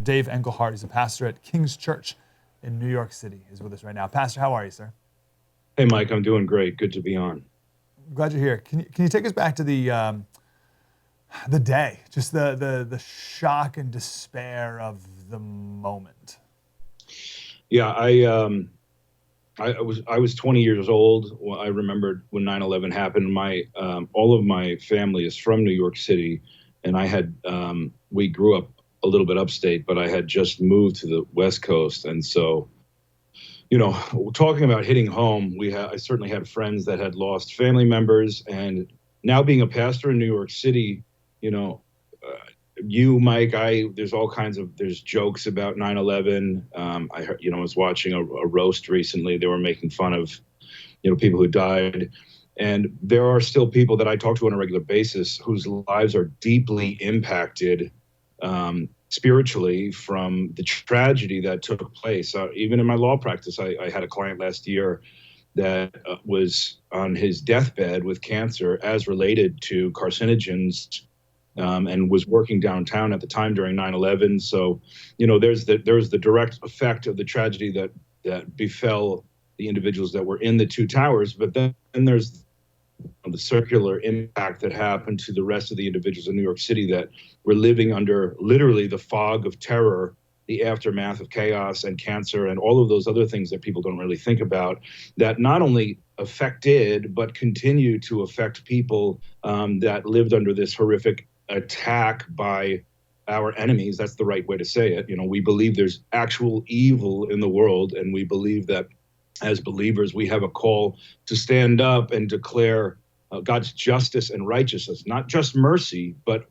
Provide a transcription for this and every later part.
Dave Engelhardt. He's a pastor at King's Church in New York City. He's with us right now. Pastor, how are you, sir? Hey, Mike, I'm doing great. Good to be on. Glad you're here. Can you take us back to the day, just the shock and despair of the moment? Yeah, I was 20 years old. I remembered when 9/11 happened. My all of my family is from New York City, and we grew up a little bit upstate, but I had just moved to the West Coast, and so talking about hitting home, I certainly had friends that had lost family members, and now being a pastor in New York City, you know, Mike, there's jokes about 9/11. I heard, I was watching a roast recently. They were making fun of, people who died. And there are still people that I talk to on a regular basis whose lives are deeply impacted spiritually from the tragedy that took place. Even in my law practice, I had a client last year that was on his deathbed with cancer as related to carcinogens, and was working downtown at the time during 9/11. So, there's the direct effect of the tragedy that befell the individuals that were in the two towers, but then there's the circular impact that happened to the rest of the individuals in New York City that were living under literally the fog of terror, the aftermath of chaos and cancer and all of those other things that people don't really think about, that not only affected but continue to affect people that lived under this horrific attack by our enemies. That's the right way to say it. We believe there's actual evil in the world, and we believe that as believers, we have a call to stand up and declare God's justice and righteousness, not just mercy, but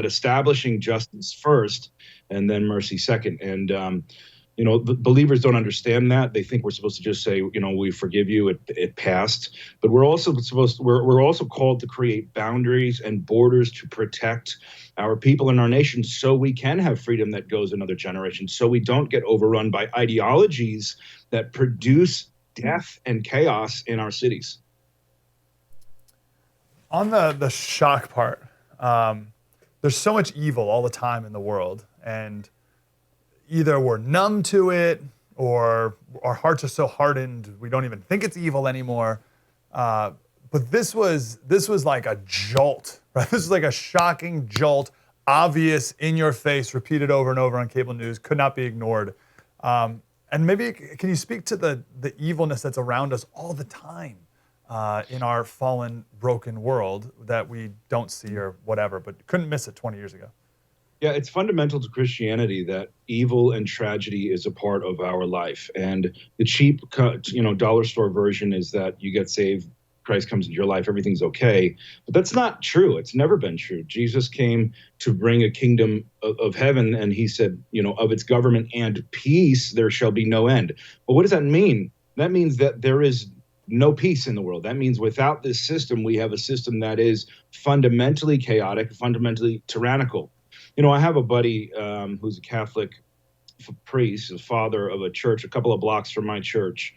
establishing justice first and then mercy second. And the believers don't understand that. They think we're supposed to just say, we forgive you. It passed. But we're also called to create boundaries and borders to protect our people and our nation, so we can have freedom that goes another generation, so we don't get overrun by ideologies that produce death and chaos in our cities. On the shock part, there's so much evil all the time in the world, and either we're numb to it or our hearts are so hardened we don't even think it's evil anymore. But this was like a jolt, right? This is like a shocking jolt, obvious, in your face, repeated over and over on cable news, could not be ignored. And maybe can you speak to the evilness that's around us all the time in our fallen, broken world that we don't see or whatever, but couldn't miss it 20 years ago? Yeah, it's fundamental to Christianity that evil and tragedy is a part of our life. And the cheap, dollar store version is that you get saved, Christ comes into your life, everything's okay. But that's not true. It's never been true. Jesus came to bring a kingdom of heaven, and he said, of its government and peace, there shall be no end. But what does that mean? That means that there is no peace in the world. That means without this system, we have a system that is fundamentally chaotic, fundamentally tyrannical. I have a buddy who's a Catholic priest, a father of a church a couple of blocks from my church.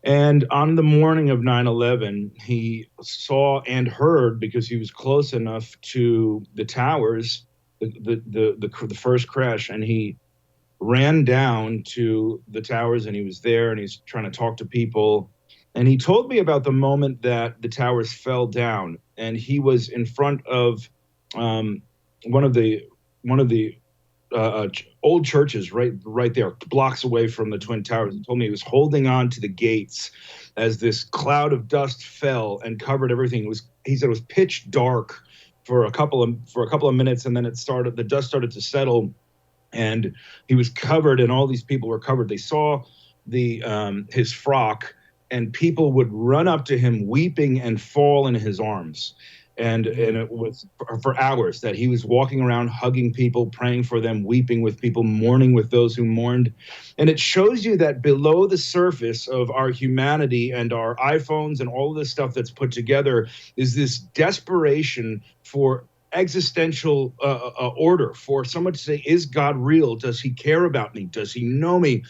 And on the morning of 9/11, he saw and heard, because he was close enough to the towers, the first crash, and he ran down to the towers, and he was there, and he's trying to talk to people. And he told me about the moment that the towers fell down, and he was in front of one of the old churches right there, blocks away from the Twin Towers. He told me he was holding on to the gates as this cloud of dust fell and covered everything. He said it was pitch dark for a couple of minutes, and then the dust started to settle, and he was covered, and all these people were covered. They saw his frock, and people would run up to him weeping and fall in his arms. And it was for hours that he was walking around, hugging people, praying for them, weeping with people, mourning with those who mourned. And it shows you that below the surface of our humanity and our iPhones and all of this stuff that's put together is this desperation for existential order, for someone to say, is God real? Does he care about me? Does he know me?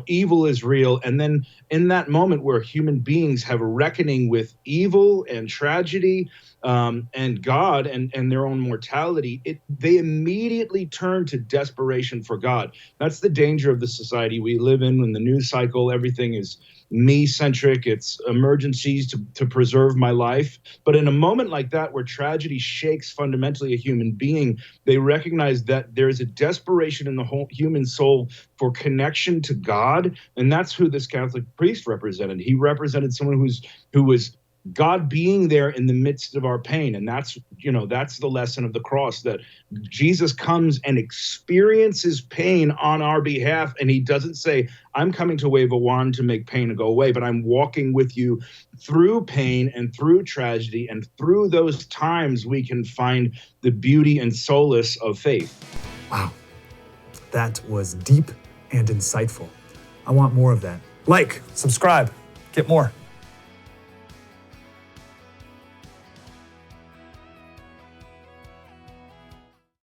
Evil is real. And then in that moment where human beings have a reckoning with evil and tragedy, and God and their own mortality, they immediately turn to desperation for God. That's the danger of the society we live in. When the news cycle, everything is me-centric. It's emergencies to preserve my life. But in a moment like that, where tragedy shakes fundamentally a human being, they recognize that there is a desperation in the whole human soul for connection to God, and that's who this Catholic priest represented. He represented someone who was God being there in the midst of our pain. And that's the lesson of the cross, that Jesus comes and experiences pain on our behalf. And he doesn't say, I'm coming to wave a wand to make pain go away, but I'm walking with you through pain and through tragedy. And through those times, we can find the beauty and solace of faith. Wow, that was deep and insightful. I want more of that. Like, subscribe, get more.